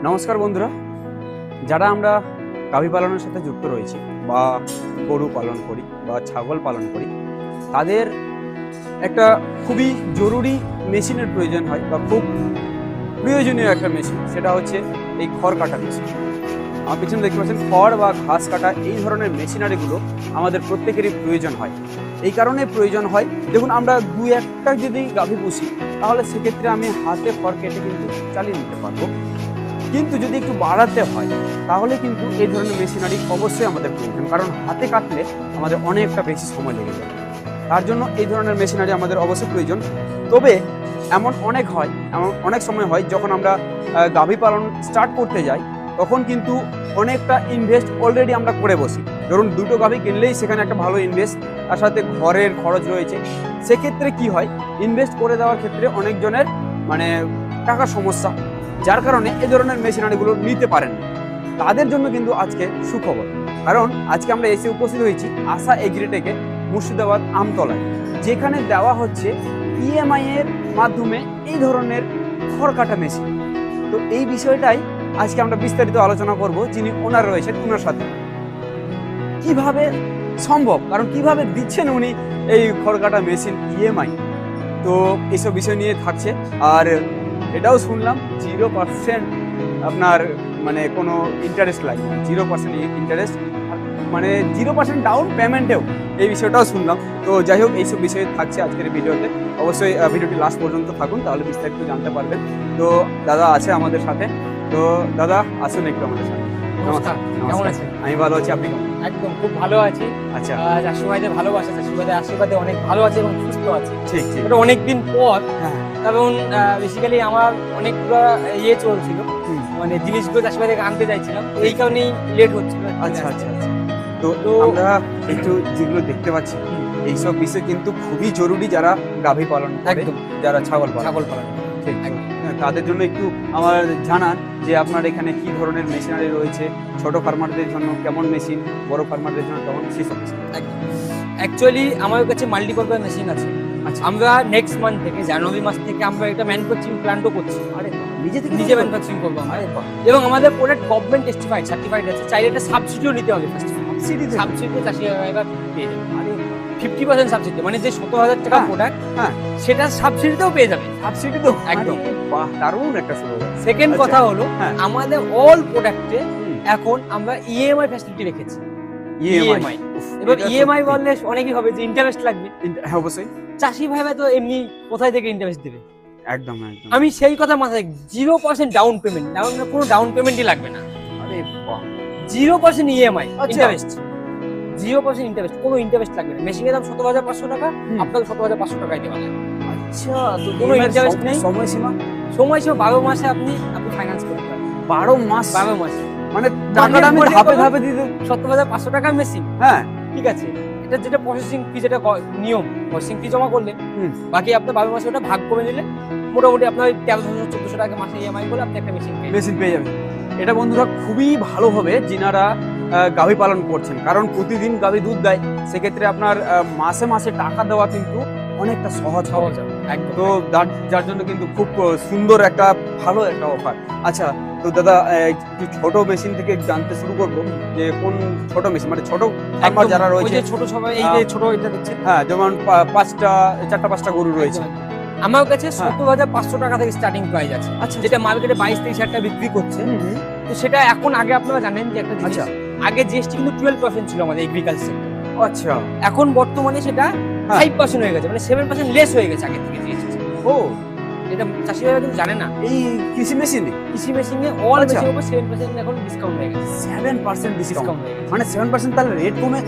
নমস্কার বন্ধুরা, যারা আমরা গাভী পালনের সাথে যুক্ত রয়েছি বা গরু পালন করি বা ছাগল পালন করি, তাদের একটা খুবই জরুরি মেশিনের প্রয়োজন হয় বা খুব প্রয়োজনীয় একটা মেশিন, সেটা হচ্ছে এই খড় কাটা মেশিন। আমার পিছনে দেখতে পাচ্ছেন খড় বা ঘাস কাটা এই ধরনের মেশিনারিগুলো আমাদের প্রত্যেকেরই প্রয়োজন হয়। এই কারণে প্রয়োজন হয়, দেখুন আমরা দু একটা যদি গাভী পুষি তাহলে সেক্ষেত্রে আমি হাতে খড় কেটে কিন্তু চালিয়ে নিতে পারবো, কিন্তু যদি একটু বাড়াতে হয় তাহলে কিন্তু এই ধরনের মেশিনারি অবশ্যই আমাদের প্রয়োজন, কারণ হাতে কাটলে আমাদের অনেকটা বেশি সময় লেগে যায়। তার জন্য এই ধরনের মেশিনারি আমাদের অবশ্যই প্রয়োজন। তবে এমন অনেক সময় হয় যখন আমরা গাভী পালন স্টার্ট করতে যাই, তখন কিন্তু অনেকটা ইনভেস্ট অলরেডি আমরা করে বসি। ধরুন দুটো গাভী কিনলেই সেখানে একটা ভালো ইনভেস্ট, তার সাথে ঘরের খরচ রয়েছে। সেক্ষেত্রে কি হয়, ইনভেস্ট করে দেওয়ার ক্ষেত্রে অনেকজনের টাকার সমস্যা, যার কারণে এই ধরনের মেশিনারিগুলো নিতে পারেন না। তাদের জন্য কিন্তু আজকে সুখবর, কারণ আজকে আমরা এসে উপস্থিত হয়েছি আশা এগ্রিটেকে মুর্শিদাবাদ আমতলায়, যেখানে দেওয়া হচ্ছে ইএমআই এর মাধ্যমে এই ধরনের খড় কাটা মেশিন। তো এই বিষয়টাই আজকে আমরা বিস্তারিত আলোচনা করব, যিনি ওনার রয়েছেন ওনার সাথে। কিভাবে সম্ভব, কারণ কিভাবে দিচ্ছেন উনি এই খড় কাটা মেশিন ইএমআই, তো এইসব বিষয় নিয়ে থাকছে। আর এটাও শুনলাম 0% আপনার কোনো ইন্টারেস্ট লাগে না, 0% ইন্টারেস্ট, 0% ডাউন পেমেন্টেও, এই বিষয়টাও শুনলাম। তো যাই হোক, এইসব বিষয়ে থাকছে আজকের ভিডিওতে। অবশ্যই ভিডিওটি লাস্ট পর্যন্ত থাকুন, তাহলে বিস্তারিত জানতে পারবেন। তো দাদা আছে আমাদের সাথে, তো দাদা আসুন একটু আমাদের সাথে। নমস্কার, কেমন আছেন? আমি ভালো আছি, আপনি কেমন? একদম খুব ভালো আছি। আচ্ছা, চাষিভাইদের ভালোবাসা, চাষিভাইদের আশীর্বাদে অনেক ভালো আছে এবং সুস্থ আছে। ঠিক ঠিক। এটা অনেকদিন পর, হ্যাঁ, কারণ বেসিক্যালি আমার অনেকগুলো চলছিল, জিনিসগুলো চাষিভাইদের আনতে চাইছিলাম, এই কারণেই লেট হচ্ছিল। আচ্ছা আচ্ছা আচ্ছা। তো আমরা একটু যেগুলো দেখতে পাচ্ছি, এইসব বিষয় কিন্তু খুবই জরুরি যারা গাভী পালন করে, একদম যারা ছাগল পালন ঠিক, তাদের জন্য একটু আমার জানান যে আপনার এখানে কি ধরনের মেশিনারি রয়েছে, ছোট ফার্মারদের জন্য কেমন মেশিন, বড় ফার্মারদের জন্য কেমন, সেসব অ্যাকচুয়ালি আমার কাছে মাল্টিপারপাস মেশিন আছে। আচ্ছা, আমরা নেক্সট মান্থ থেকে, জানুয়ারি মাস থেকে আমরা একটা ম্যানুফ্যাকচারিং প্ল্যান্টও করছি। নিজে ম্যানুফ্যাকচারিং করবো আমরা, এবং আমাদের প্রোডাক্ট গভর্নমেন্ট সার্টিফাইড আছে। চাইলে এটা সাবসিডিও নিতে হবে, সাবসিডি চাষি এবার পেয়ে যাবে। 50% সাবসিডি, মানে যে 17,000 টাকা প্রোডাক্ট, হ্যাঁ, সেটা সাবসিডিতেও পেয়ে যাবে। সাবসিডি তো একদম দারুণ একটা সুযোগ। সেকেন্ড কথা হলো, হ্যাঁ, আমাদের অল প্রোডাক্টে এখন আমরা ইএমআই ফ্যাসিলিটি রেখেছি। ইএমআই, এবার ইএমআই বললে অনেকেই হবে যে ইন্টারেস্ট লাগবে। অবশ্যই, চাষি ভাইরা তো এমনি কোথায় থেকে ইন্টারেস্ট দেবে? একদম একদম। আমি সেই কথা মাথায়, 0% ডাউন পেমেন্ট, কোনো ডাউন পেমেন্টই লাগবে না। আরে বাহ, 0% ইএমআই আচ্ছা। ইন্টারেস্ট, 0% ইন্টারেস্ট, কোনো ইন্টারেস্ট লাগবে না। মেশিনের দাম 17,500 টাকা, আপনাকে 17,500 টাকায় দেওয়া লাগবে। আচ্ছা, তো কোনো ইন্টারেস্ট নেই, সময়সীমা 12 মাসে আপনি ফাইন্যান্স করতে পারেন। 12 মাস, 12 মাসে টাকাটা আমি ধাপে ধাপে দিতে। 17,500 টাকার মেশিন, হ্যাঁ ঠিক আছে। এটা যেটা প্রসেসিং ফি, যেটা নিয়ম, প্রসেসিং ফি জমা করলে বাকি আপনার 12 মাসে ওটা ভাগ করে নিলে মোটামুটি আপনার 1300-1400 টাকা মাসে ইএমআই করে আপনি একটা মেশিন পেয়ে যাবেন। এটা বন্ধুরা খুবই ভালো হবে যিনারা গাভী পালন করছেন, কারণ প্রতিদিন গাভী দুধ দেয়। সেক্ষেত্রে আপনার মাসে মাসে টাকা দেওয়া কিন্তু অনেকটা সহজ হবে। তো যার জন্য কিন্তু খুব সুন্দর একটা ভালো একটা অফার। আচ্ছা, তো দাদা একটু ছোট মেশিন থেকে জানতে শুরু করবো যে কোন ছোট মেশিন, ছোট ফার্মার যারা রয়েছে, ছোট সবাই এই যে ছোট এটা দেখছেন, হ্যাঁ, যেমন 4টা-5টা গরু রয়েছে। আমার কাছে 17,500 টাকা থেকে স্টার্টিং প্রাইস আছে। আচ্ছা, যেটা মার্কেটে 22-23 টাকা বিক্রি করছে। তো সেটা এখন, আগে আপনারা জানেন যে একটা জিনিস, আগে জিএসটি কিন্তু 12% ছিল আমাদের এগ্রিকালচার সেক্টর। আচ্ছা, এখন বর্তমানে সেটা 5% হয়ে গেছে, 7% লেস হয়ে গেছে আগে থেকে জিএসটি। ও, এটা চাষিরা কিন্তু জানে না। এই কৃষি মেশিনে অল মেশিনের উপর 7% এখন ডিসকাউন্ট হয়ে গেছে। 7% ডিসকাউন্ট হয়ে গেছে, 7% তাহলে রেট কমে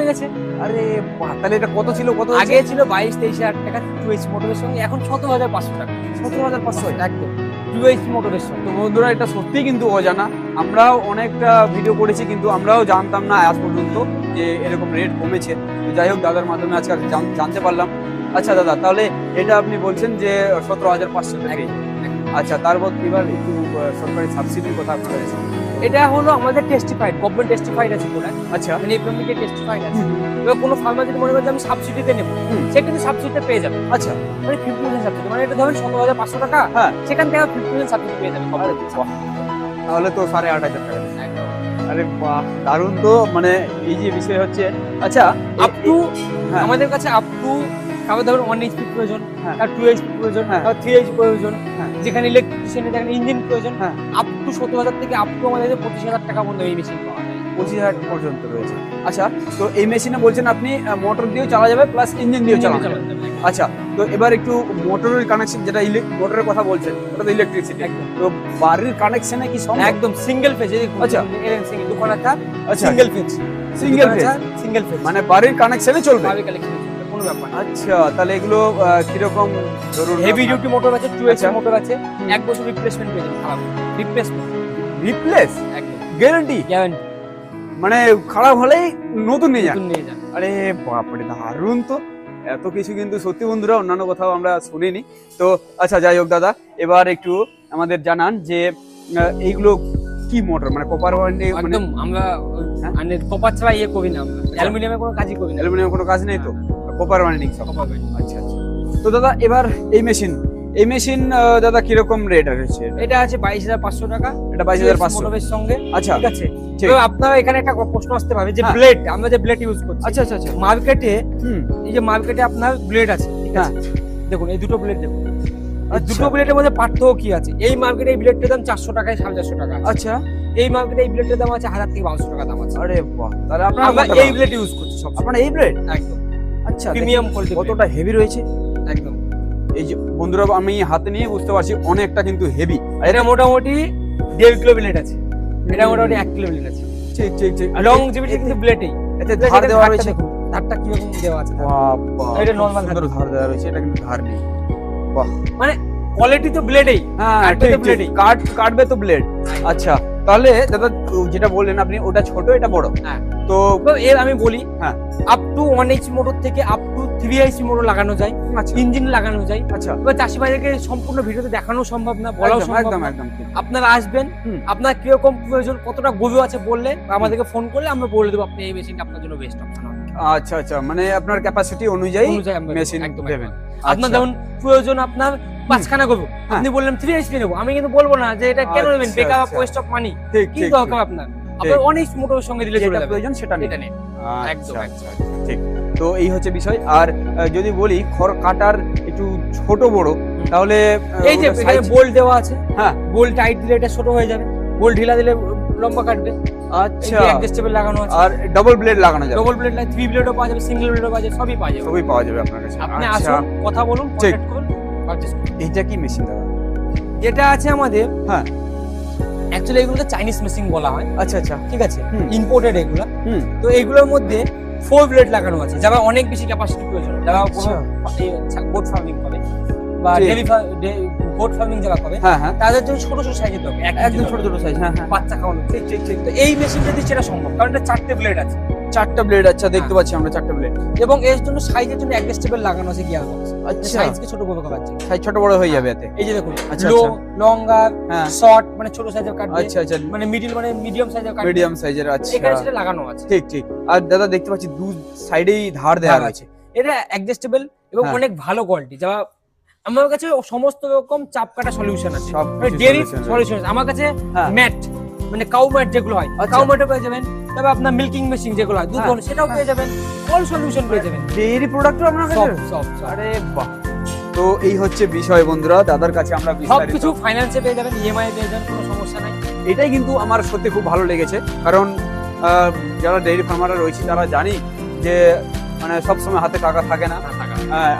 গেছে। আরে বাহ, তাহলে এটা কত ছিল? আগে ছিল 22-23 হাজার টাকা 2H মোটরের সঙ্গে, এখন 17,500 টাকা। 17,500 একদম 2H মোটরের সঙ্গে। তো বন্ধুরা, এটা সত্যি কিন্তু অজানা। আমরাও অনেকটা ভিডিও করেছি, কিন্তু আমরাও জানতাম না আজ পর্যন্ত যে এরকম রেট কমেছে। তো যাই হোক, দাদার মাধ্যমে আজকে জানতে পারলাম। আচ্ছা দাদা, তাহলে এটা আপনি বলছেন যে 17,500 টাকা। আচ্ছা, তারপর এবার একটু সরকারি সাবসিডির কথা আপনারা বলেছেন। এটা হলো আমাদের টেস্টিফাইড, গভর্নমেন্ট টেস্টিফাইড আছে প্রোডাক্ট। আচ্ছা, এপিএমকে টেস্টিফাইড আছে। এবার কোনো ফার্মার যদি মনে করে যে আমি সাবসিডিতে নেব, সে কিন্তু সাবসিডিতে পেয়ে যাবে। আচ্ছা, 50% সাবসিডি, এটা ধরেন 17,500 টাকা, হ্যাঁ, সেখান থেকে 50% সাবসিডি পেয়ে যাবে। তাহলে তো 8,500 টাকা। একদম। আরে বাহ, দারুণ তো। মানে এই যে বিষয় হচ্ছে, আচ্ছা আপ টু হ্যাঁ। আমাদের কাছে আপ টু কারো ধরুন 1 HP প্রয়োজন, হ্যাঁ। আর 2 HP প্রয়োজন, হ্যাঁ। আর 3 HP প্রয়োজন, হ্যাঁ। যেখানে ইলেকট্রিশিয়ানের যেখানে ইঞ্জিন প্রয়োজন, হ্যাঁ। আপ টু 70,000 থেকে আপ টু আমাদের 25,000 টাকা পর্যন্ত এই মেশিন পাওয়া যায়। 25,000 পর্যন্ত রয়েছে। আচ্ছা, তো এই মেশিনে বলছেন আপনি মোটর দিয়েও চালা যাবে প্লাস ইঞ্জিন দিয়েও চালানো যাবে। আচ্ছা, তো এবার একটু মোটরের কানেকশন, যেটা মোটরের কথা বলছেন ওটা তো ইলেকট্রিসিটি, একদম। তো বাড়ির কানেকশনে কি সম্ভব? একদম সিঙ্গেল ফেজ। আচ্ছা। সিঙ্গেল দোকানের তার আচ্ছা, single phase. Single phase, single phase মানে বাড়ির কানেকশনে চলবে। পাবে কালেকশন কোনো ব্যাপার না। আচ্ছা, তাহলে এগুলো কিরকম ধরুন হেভি ডিউটি মোটর আছে, 2 আচ্ছা। HP মোটর আছে, 1 বছর রিপ্লেসমেন্ট পেয়ে যাবেন। খারাপ রিপ্লেসমেন্ট, রিপ্লেস একদম গ্যারান্টি, গ্যারান্টি, মানে খারাপ হলেই নতুন নিয়ে যান। নতুন নিয়ে যান। আরে বাপরে, দারুণ তো। এত কিছু কিন্তু সত্যি বন্ধুরা অন্যান্য কোথাও আমরা শুনিনি। তো আচ্ছা, যাই হোক দাদা, এবার একটু আমাদের জানান যে এইগুলো কি মোটর, মানে কপার ওয়ারেন্টি, মানে একদম আমরা হ্যাঁ? মানে কপার ছাড়া ইয়ে করি না, আমরা অ্যালুমিনিয়ামের কোনো কাজই করি না। অ্যালুমিনিয়াম কোনো কাজ নেই তো, কপার ওয়ারেন্টি সব। Copper band. আচ্ছা আচ্ছা। তো দাদা এবার এই মেশিন দাদা কিরকম রেট আছে? এটা আছে 22,500 টাকা। এটা 22,500 মোটরের সঙ্গে। আচ্ছা, ঠিক আছে। ঠিক। তো আপনারা এখানে একটা প্রশ্ন আসতে পারে যে হ্যাঁ। ব্লেড, আমরা যে ব্লেড ইউজ করছি, আচ্ছা আচ্ছা আচ্ছা, মার্কেটে হুম, এই যে মার্কেটে আপনার ব্লেড আছে, ঠিক আছে, দেখুন এই দুটো ব্লেড দেখুন, এই আচ্ছা। দুটো ব্লেডের মধ্যে পার্থক্য কি আছে? এই মার্কেটে এই ব্লেডটার দাম 400 টাকায় 450 টাকা আছে। আচ্ছা। এই মার্কেটে এই ব্লেডের দাম আছে 1000 থেকে 1200 টাকা দাম আছে। আরে বাহ, তাহলে আপনারা আমরা কোনটা এই পাবেন? ব্লেড ইউজ করছি সব। আপনারা এই ব্লেড? একদম আচ্ছা, প্রিমিয়াম কোয়ালিটি, কতটা হেভি রয়েছে একদম। এই যে বন্ধুরা, আমি হাতে নিয়ে বুঝতে পারছি অনেকটা কিন্তু হেভি। এটা মোটামুটি 1.5 কিলো ব্লেড আছে, এটা মোটামুটি 1 কিলো ব্লেড আছে। ঠিক ঠিক ঠিক। লং জিবিটি কিন্তু ব্লেডেই। এতে ধার দেওয়া রয়েছে। দেখুন ধারটা কিরকম দেওয়া আছে। বাবা, এটা normal সুন্দর ধার দেওয়া রয়েছে, এটা কিন্তু ধার নেই। বাহ, মানে কোয়ালিটি তো ব্লেডেই, হ্যাঁ কাটবে ঠিক তো blade ঠিক, এই। কাটবে তো ব্লেড। আচ্ছা, তাহলে দাদা যেটা বললেন আপনি, ওটা ছোট এটা বড়, হ্যাঁ। তো এর আমি বলি, হ্যাঁ, আপ টু 1 HP মোটর থেকে আপ টু 3 HP মোটর লাগানো যায়, আচ্ছা ইঞ্জিন লাগানো যায়। আচ্ছা, এবার চাষি ভাইদেরকে সম্পূর্ণ ভিডিওতে দেখানো সম্ভব না, বলাও একদম সম্ভব একদম না। একদম ঠিক। আপনারা আসবেন, হুম। আপনার কিরকম প্রয়োজন, কতটা গভীর আছে বললে বা আমাদেরকে ফোন করলে আমরা বলে দেবো আপনি এই মেশিনটা আপনার জন্য বেস্ট অপশন হবে। আচ্ছা আচ্ছা, মানে আপনার ক্যাপাসিটি অনুযায়ী অনুযায়ী আমরা মেশিন একদম দেবেন। আপনার আচ্ছা। যেমন প্রয়োজন আপনার 5খানা গরু, হ্যাঁ। আপনি বললেন 3 HP নেবো, আমি কিন্তু বলবো না যে এটা কেন নেবেন, আচ্ছা, বেকার আচ্ছা। West of money. ঠিক কি ঠিক দরকার আপনার? আপনার অনেক মোটরের সঙ্গে দিলে চলে যেটা যাবে, প্রয়োজন সেটা এটা নেই। নেন। আচ্ছা একদম, আচ্ছা আচ্ছা, ঠিক। তো এই হচ্ছে বিষয়। আর যদি বলি খড় কাটার একটু ছোট বড়, তাহলে এই যে ওটার এখানে size- বোল্ট দেওয়া আছে, হ্যাঁ, বোল্ট টাইট দিলে এটা ছোট হয়ে যাবে, বোল্ট ঢিলা দিলে লম্বা কাটবে। আচ্ছা, অ্যাডজাস্টেবল লাগানো আছে, আর ডাবল ব্লেড লাগানো যাবে, ডবল ব্লেড, 3 ব্লেডও পাওয়া যাবে, সিঙ্গেল ব্লেডও পাওয়া যাবে, সবই পাওয়া যাবে। সবই পাওয়া যাবে আপনার কাছে। আপনি আচ্ছা, আসুন, কথা বলুন, ঠিক। কন্টাক্ট করুন, পারচেজ করুন। এইটা কি মেশিন দাদা? যেটা আছে আমাদের, হ্যাঁ, অ্যাকচুয়ালি এগুলোকে চাইনিজ মেশিন বলা হয়, আচ্ছা আচ্ছা, ঠিক আছে, হুম। ইম্পোর্টেড এগুলা। হুম, তো এগুলোর মধ্যে 4 ব্লেড লাগানো আছে, যারা অনেক বেশি ক্যাপাসিটি প্রয়োজন, যারা আচ্ছা। গোট ফার্মিং করে বা ঠিক। ডেইরি গোট ফার্মিং যারা করে, হ্যাঁ হ্যাঁ, তাদের জন্য ছোট ছোট সাইজের দরকার, একদম ছোট ছোট সাইজ, হ্যাঁ হ্যাঁ, বাচ্চা খাওয়ানো। ঠিক ঠিক ঠিক। তো এই মেশিনটা দিয়ে সেটা সম্ভব, কারণ এটা 4টে ব্লেড আছে 4টা ব্লেড। আচ্ছা, দেখতে হ্যাঁ। পাচ্ছি আমরা 4টা ব্লেড। এবং এর জন্য সাইজের জন্য অ্যাডজাস্টেবল লাগানো আছে গিয়ার বক্স, আচ্ছা, সাইজকে ছোট বড় করার জন্য। সাইজ ছোট বড় হয়ে যাবে এতে। এই যে দেখুন, আচ্ছা, লো, আচ্ছা। লঙ্গার, হ্যাঁ, শর্ট মানে ছোট সাইজের কাটবে, আচ্ছা আচ্ছা, মানে মিডিল মানে মিডিয়াম সাইজের কাটবে, মিডিয়াম সাইজের। আচ্ছা, এখানে সেটা লাগানো আছে। ঠিক ঠিক। আর দাদা দেখতে পাচ্ছি দু সাইডেই ধার দেওয়া ধার রয়েছে। এটা অ্যাডজাস্টেবল এবং হ্যাঁ। অনেক ভালো কোয়ালিটি, যা আমার কাছে সমস্ত রকম চাপ কাটা সলিউশন আছে, সব কিছু ডেইরি solution রয়েছে। সলিউশন আছে আমার কাছে। হ্যাঁ। ম্যাট মানে কাউ ম্যাট যেগুলো হয়, আচ্ছা। কাউ ম্যাটও পেয়ে যাবেন, তবে আপনার মিল্কিং মেশিন যেগুলো হয় দুধ হ্যাঁ। দোহন, সেটাও পেয়ে যাবেন, অল সলিউশন পেয়ে যাবেন, ডেইরি প্রোডাক্টও আপনার কাছে সব রয়েছে? সব সব। আরে বাহ। তো এই হচ্ছে বিষয় বন্ধুরা, দাদার কাছে আমরা বিস্তারিত সবকিছু ফাইন্যান্সে পেয়ে যাবেন, ইএমআই পেয়ে যাবেন, কোনো সমস্যা নাই। এটাই কিন্তু আমার সত্যি খুব ভালো লেগেছে, কারণ যারা ডেইরি ফার্মাররা রয়েছে তারা জানি যে মানে সবসময় হাতে টাকা থাকে না,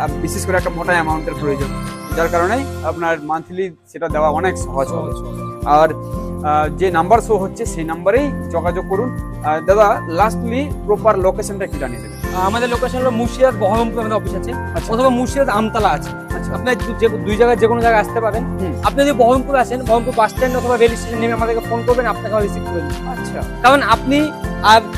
আর বিশেষ করে একটা মোটা অ্যামাউন্টের প্রয়োজন, যার কারণে আপনার মান্থলি সেটা দেওয়া অনেক সহজ হবে। আর যে নাম্বার শো হচ্ছে সেই নাম্বারেই যোগাযোগ করুন। দাদা লাস্টলি প্রপার লোকেশনটা কি জানিয়ে দেবেন? আমাদের লোকেশন হলো মুর্শিদাবাদ বহরমপুর আমাদের অফিস আছে, আচ্ছা। অথবা মুর্শিদাবাদ আমতলা আছে। আচ্ছা, আপনার দুই জায়গায় যে কোনো জায়গায় আসতে পারেন। হুম। আপনি যদি বহরমপুর আসেন, বহরমপুর বাস স্ট্যান্ড অথবা রেল স্টেশন নেমে আমাদেরকে ফোন করবেন, আপনাকে রিসিভ করে নিন। আচ্ছা, কারণ আপনি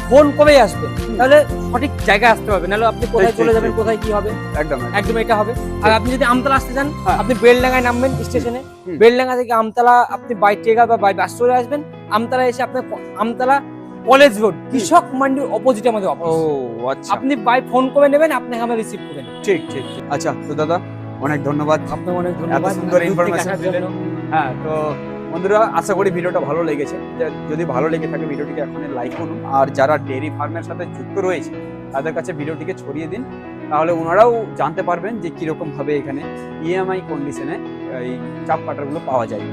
ফোন করেই আসবেন, তাহলে সঠিক জায়গায় আসতে পারবেন, নাহলে আপনি কোথায় ঠিক, চলে ঠিক, যাবেন, ঠিক। কোথায় কি হবে, একদম একদম। একদম এটা হবে। আর আপনি যদি আমতলা আসতে চান, হ্যাঁ। আপনি বেলডাঙ্গায় নামবেন স্টেশনে, হুম। বেলডাঙ্গা থেকে আমতলা আপনি বাই ট্রেকার বা বাই বাস চলে আসবেন। আমতলা এসে আপনার আমতলা কলেজ রোড কৃষক মান্ডির অপোজিটে আমাদের ও অফিস। আচ্ছা, আপনি বাই ফোন করে নেবেন, আপনাকে আমরা রিসিভ করবেন। ঠিক ঠিক ঠিক। আচ্ছা, তো দাদা অনেক ধন্যবাদ, আপনাকে অনেক ধন্যবাদ সুন্দর দূর থেকে information আসার দিলেন। জন্য। হ্যাঁ, তো বন্ধুরা, আশা করি ভিডিওটা ভালো লেগেছে। যদি ভালো লেগে থাকে ভিডিওটিকে এখন লাইক করুন, আর যারা ডেয়ারি ফার্মের সাথে যুক্ত রয়েছে তাদের কাছে ভিডিওটিকে ছড়িয়ে দিন, তাহলে ওনারাও জানতে পারবেন যে কীরকমভাবে এখানে ইএমআই কন্ডিশনে এই চাপ কাটারগুলো পাওয়া যায়।